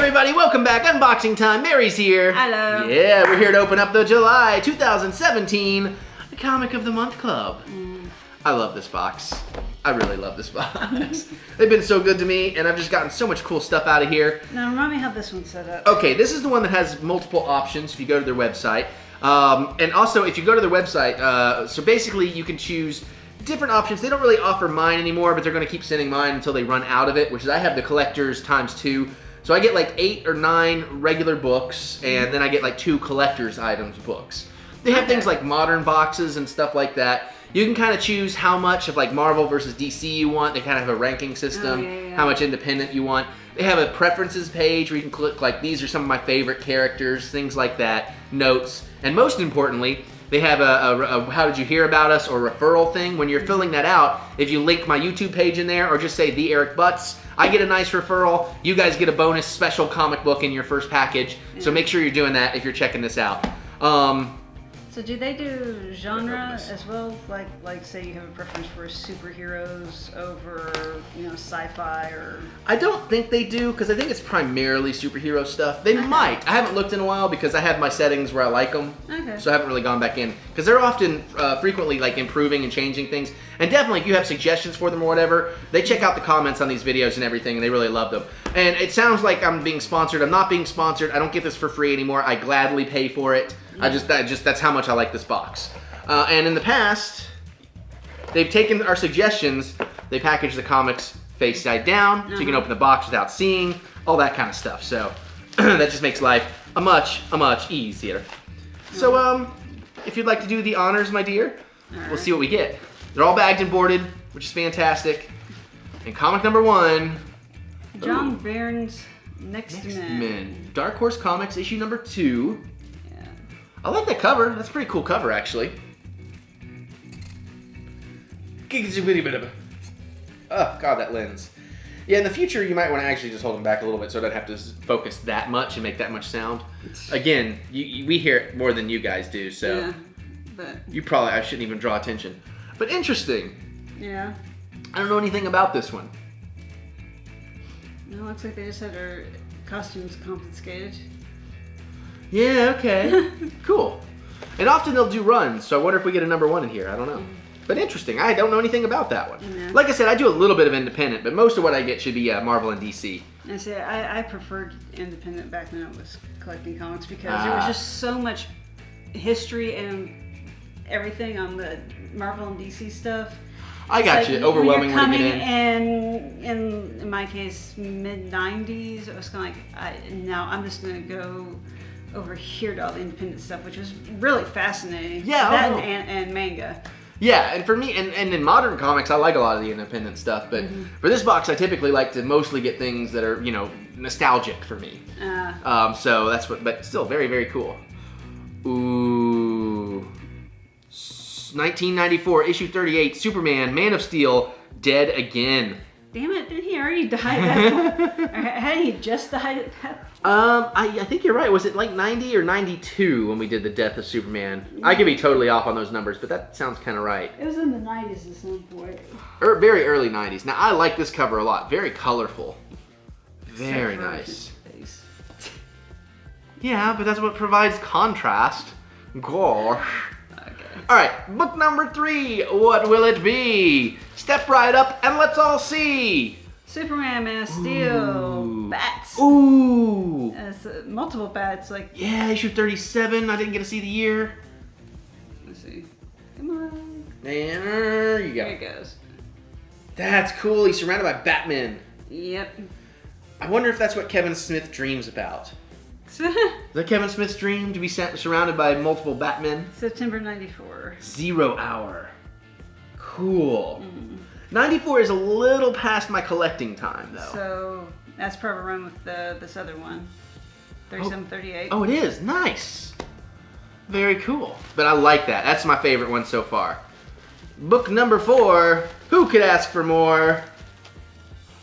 everybody, welcome back. Unboxing time. Mary's here. Hello. Yeah, we're here to open up the July 2017 Comic of the Month Club. I love this box. I really love this box. They've been so good to me, and I've just gotten so much cool stuff out of here. Now remind me how this one's set up. Okay, this is the one that has multiple options if you go to their website. And also, if you go to their website, so basically you can choose different options. They don't really offer mine anymore, but they're going to keep sending mine until they run out of it, which is I have the collector's ×2. So I get like 8 or 9 regular books, and then I get like 2 collector's items books. They have things like modern boxes and stuff like that. You can kind of choose how much of like Marvel versus DC you want. They kind of have a ranking system, how much independent you want. They have a preferences page where you can click like, these are some of my favorite characters, things like that, notes. And most importantly, they have a how did you hear about us or referral thing. When you're filling that out, if you link my YouTube page in there or just say TheEricButts, I get a nice referral. You guys get a bonus special comic book in your first package. So make sure you're doing that if you're checking this out. So do they do genre as well? Like say you have a preference for superheroes over, sci-fi or... I don't think they do, because I think it's primarily superhero stuff. They might. I haven't looked in a while because I have my settings where I like them. Okay. So I haven't really gone back in. Because they're often, frequently like improving and changing things. And definitely if you have suggestions for them or whatever, they check out the comments on these videos and everything, and they really love them. And it sounds like I'm being sponsored. I'm not being sponsored. I don't get this for free anymore. I gladly pay for it. That's how much I like this box. And in the past, they've taken our suggestions, they packaged the comics face side down, so you can open the box without seeing, all that kind of stuff. So that just makes life a much easier. So if you'd like to do the honors, my dear, we'll see what we get. They're all bagged and boarded, which is fantastic. And comic number 1, John Byrne's Next Men. Dark Horse Comics, issue number 2. I like that cover. That's a pretty cool cover, actually. Oh, God, that lens. Yeah, in the future, you might want to actually just hold them back a little bit so I don't have to focus that much and make that much sound. Again, we hear it more than you guys do, so... Yeah, but... I shouldn't even draw attention. But interesting. Yeah. I don't know anything about this one. No, it looks like they just had their costumes confiscated. Yeah, okay. Cool. And often they'll do runs, so I wonder if we get a number 1 in here. I don't know. But interesting. I don't know anything about that one. Yeah. Like I said, I do a little bit of independent, but most of what I get should be Marvel and DC. I preferred independent back when I was collecting comics because there was just so much history and everything on the Marvel and DC stuff. I got you. Overwhelming when you get in. In my case, mid-90s, I was kind of like, now I'm just going to go over here to all the independent stuff, which was really fascinating. Yeah, that and manga. Yeah, and for me, and in modern comics, I like a lot of the independent stuff, but for this box, I typically like to mostly get things that are, nostalgic for me. So that's what, but still very, very cool. Ooh. 1994, issue 38, Superman, Man of Steel, Dead Again. Damn it, didn't he already die? Hadn't he just died? I think you're right. Was it like 90 or 92 when we did the Death of Superman? I could be totally off on those numbers, but that sounds kind of right. It was in the 90s at some point. Very early 90s. Now, I like this cover a lot. Very colorful. Very nice. Yeah, but that's what provides contrast. Gosh. All right, book number 3. What will it be? Step right up and let's all see. Superman, Man of Steel, bats. Ooh. Multiple bats, like... Yeah, issue 37. I didn't get to see the year. Let's see. Come on. There you go. There it goes. That's cool. He's surrounded by Batman. Yep. I wonder if that's what Kevin Smith dreams about. Is that Kevin Smith's dream, to be surrounded by multiple Batmen? September 94. 0 hour. Cool. 94 is a little past my collecting time, though. So that's part of a run with this other one. 37, 38. Oh, it is. Nice. Very cool. But I like that. That's my favorite one so far. Book number 4. Who could ask for more?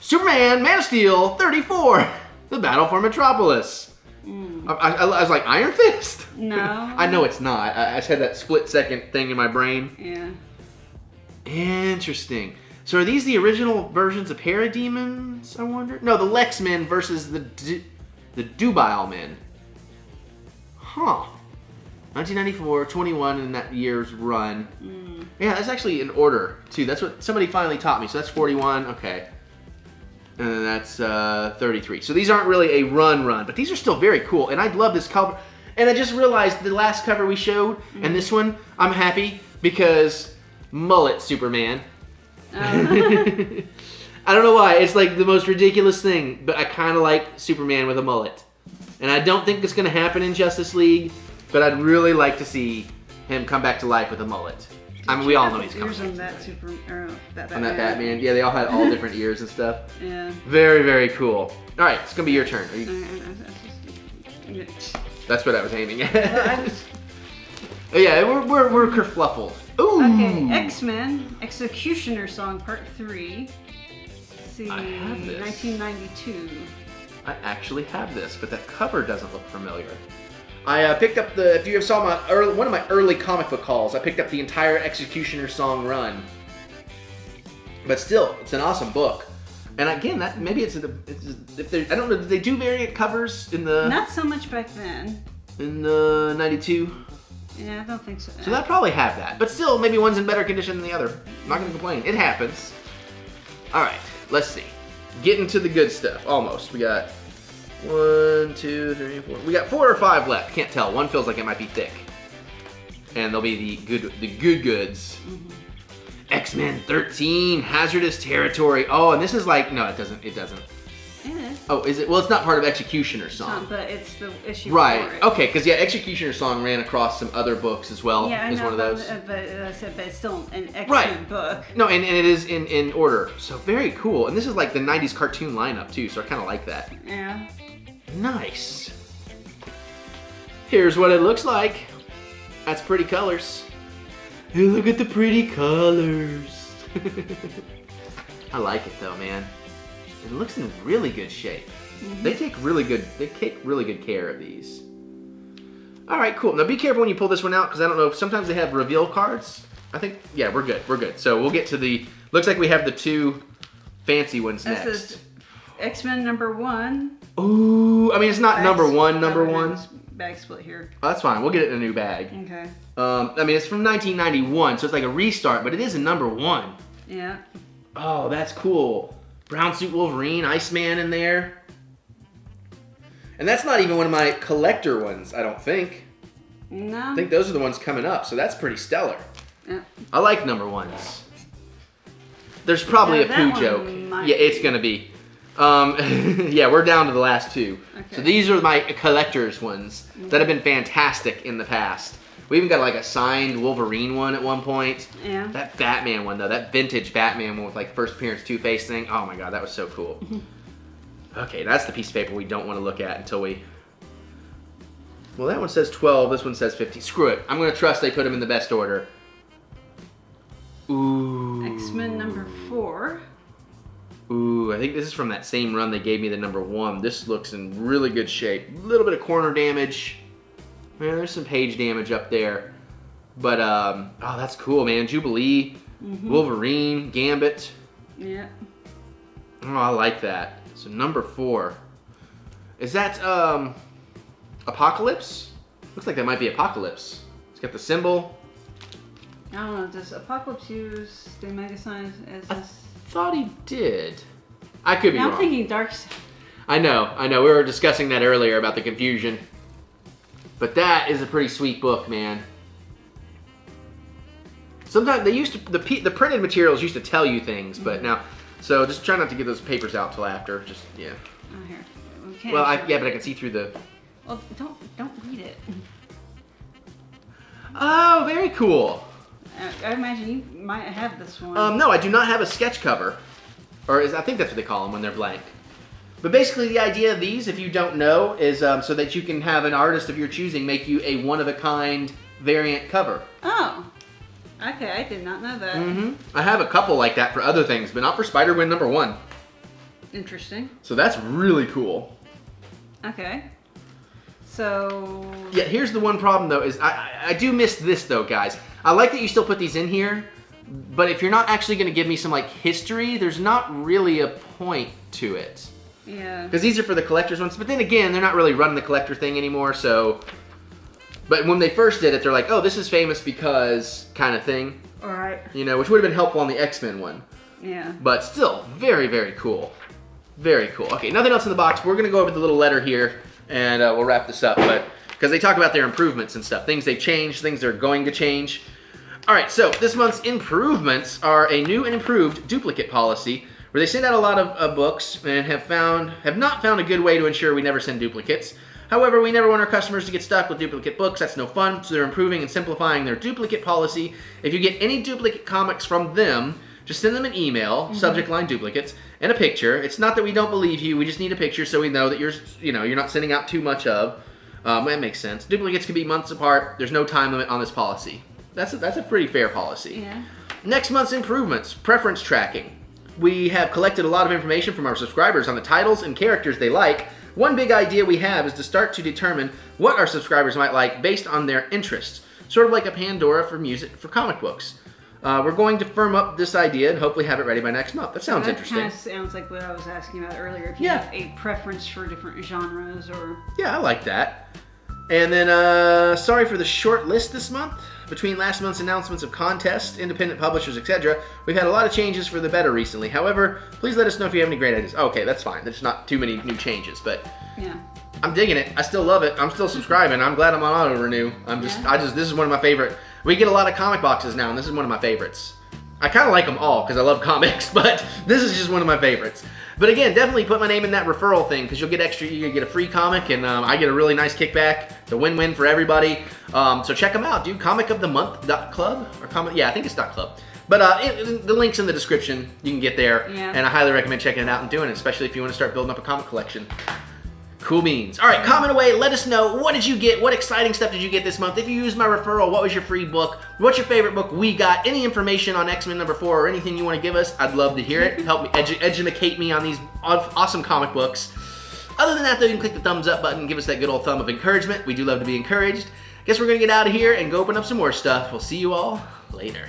Superman, Man of Steel, 34. The Battle for Metropolis. I was like, Iron Fist? No. I know it's not. I just had that split-second thing in my brain. Yeah. Interesting. So are these the original versions of Parademons, I wonder? No, the Lexmen versus the The Dubile Men. Huh. 1994, 21 in that year's run. Yeah, that's actually in order, too. That's what somebody finally taught me. So that's 41. Okay. And then that's 33. So these aren't really a run, but these are still very cool. And I love this cover. And I just realized the last cover we showed and this one, I'm happy because mullet Superman. I don't know why. It's like the most ridiculous thing, but I kind of like Superman with a mullet. And I don't think it's going to happen in Justice League, but I'd really like to see him come back to life with a mullet. I mean, we all know he's coming back. On that Batman. On that Batman. Yeah, they all had all different ears and stuff. Yeah. Very, very cool. All right, it's going to be your turn. That's what I was aiming at. Yeah, we're kerfluffled. Ooh. Okay, X-Men Executioner Song Part 3. Let's see, I have this. 1992. I actually have this, but that cover doesn't look familiar. I picked up if you saw one of my early comic book hauls, I picked up the entire Executioner Song run. But still, it's an awesome book. And again, maybe I don't know, did they do variant covers in the... Not so much back then. In the 92? Yeah, I don't think so. So they'll probably have that. But still, maybe one's in better condition than the other. I'm not going to complain. It happens. All right, let's see. Getting to the good stuff. Almost. We got 1, 2, 3, 4. We got 4 or 5 left. Can't tell. One feels like it might be thick. And they'll be the good goods. Mm-hmm. X-Men 13, Hazardous Territory. Oh, and this is like, no, it doesn't. It is. Oh, is it? Well, it's not part of Executioner Song. But it's the issue right. for it. Okay, because yeah, Executioner Song ran across some other books as well. Yeah, I know, one of those. But it's still an X-Men book. No, and it is in order. So very cool. And this is like the 90s cartoon lineup too, so I kind of like that. Yeah. Nice. Here's what it looks like. That's pretty colors. Hey, look at the pretty colors. I like it though, man. It looks in really good shape. Mm-hmm. They take really good care of these. All right, cool. Now be careful when you pull this one out because I don't know if sometimes they have reveal cards. I think, yeah, we're good. We're good. So we'll get to looks like we have the 2 fancy ones next. This is X-Men #1. Ooh, I mean, it's not number one. Bag split here. Oh, that's fine. We'll get it in a new bag. Okay. I mean, it's from 1991, so it's like a restart, but it is a #1. Yeah. Oh, that's cool. Brown Suit Wolverine, Iceman in there. And that's not even one of my collector ones, I don't think. No. I think those are the ones coming up, so that's pretty stellar. Yeah. I like #1s. There's probably a poo joke. Yeah, it's going to be. Yeah, we're down to the last 2. Okay. So these are my collector's ones that have been fantastic in the past. We even got like a signed Wolverine one at one point. Yeah. That Batman one though, that vintage Batman one with like first appearance Two-Face thing. Oh my god, that was so cool. Okay, that's the piece of paper we don't want to look at until we... Well, that one says 12, this one says 15. Screw it. I'm going to trust they put them in the best order. Ooh. X-Men #4. Ooh, I think this is from that same run they gave me the #1. This looks in really good shape. A little bit of corner damage. Yeah, there's some page damage up there. But, oh, that's cool, man. Jubilee, Wolverine, Gambit. Yeah. Oh, I like that. So, #4. Is that, Apocalypse? Looks like that might be Apocalypse. It's got the symbol. I don't know, does Apocalypse use the Omega sign as this? I thought he did. I could be wrong. I'm thinking Darkseid. I know. We were discussing that earlier about the confusion. But that is a pretty sweet book, man. Sometimes they used to, the printed materials used to tell you things, but now, so just try not to get those papers out till after. Just, yeah. Oh, here. Well, yeah, but I can see through the... Well, don't read it. Oh, very cool. I imagine you might have this one. No, I do not have a sketch cover. I think that's what they call them when they're blank. But basically the idea of these, if you don't know, is so that you can have an artist of your choosing make you a one-of-a-kind variant cover. Oh. Okay, I did not know that. I have a couple like that for other things, but not for Spider-Gwen #1. Interesting. So that's really cool. Okay. So... Yeah, here's the one problem, though, is I do miss this, though, guys. I like that you still put these in here, but if you're not actually going to give me some, like, history, there's not really a point to it. Yeah. Because these are for the collector's ones. But then again, they're not really running the collector thing anymore, so... But when they first did it, they're like, oh, this is famous because kind of thing. Alright. You know, which would have been helpful on the X-Men one. Yeah. But still, very, very cool. Very cool. Okay, nothing else in the box. We're going to go over the little letter here, and we'll wrap this up. But because they talk about their improvements and stuff. Things they've changed, things they're going to change. All right, so this month's improvements are a new and improved duplicate policy, where they send out a lot of books and have not found a good way to ensure we never send duplicates. However, we never want our customers to get stuck with duplicate books. That's no fun, so they're improving and simplifying their duplicate policy. If you get any duplicate comics from them, just send them an email, subject line duplicates, and a picture. It's not that we don't believe you. We just need a picture so we know that you're not sending out too much of. That makes sense. Duplicates can be months apart. There's no time limit on this policy. That's a pretty fair policy. Yeah. Next month's improvements, preference tracking. We have collected a lot of information from our subscribers on the titles and characters they like. One big idea we have is to start to determine what our subscribers might like based on their interests. Sort of like a Pandora for music for comic books. We're going to firm up this idea and hopefully have it ready by next month. That sounds interesting. That kind of sounds like what I was asking about earlier. If you have a preference for different genres or... Yeah, I like that. And then, sorry for the short list this month. Between last month's announcements of contests, independent publishers, etc., we've had a lot of changes for the better recently. However, please let us know if you have any great ideas. Okay, that's fine. There's not too many new changes, but yeah, I'm digging it. I still love it. I'm still subscribing. I'm glad I'm on auto renew. This is one of my favorite. We get a lot of comic boxes now, and this is one of my favorites. I kind of like them all because I love comics, but this is just one of my favorites. But again, definitely put my name in that referral thing because you'll get extra. You get a free comic, and I get a really nice kickback. It's a win-win for everybody. So check them out, dude. Comicofthemonth.club or comic? Yeah, I think it's .club. But the link's in the description. You can get there, and I highly recommend checking it out and doing it, especially if you want to start building up a comic collection. Cool beans. All right, comment away. Let us know, what did you get? What exciting stuff did you get this month? If you used my referral, what was your free book? What's your favorite book we got? Any information on X-Men #4 or anything you want to give us, I'd love to hear it. Help me educate me on these awesome comic books. Other than that, though, you can click the thumbs up button and give us that good old thumb of encouragement. We do love to be encouraged. Guess we're going to get out of here and go open up some more stuff. We'll see you all later.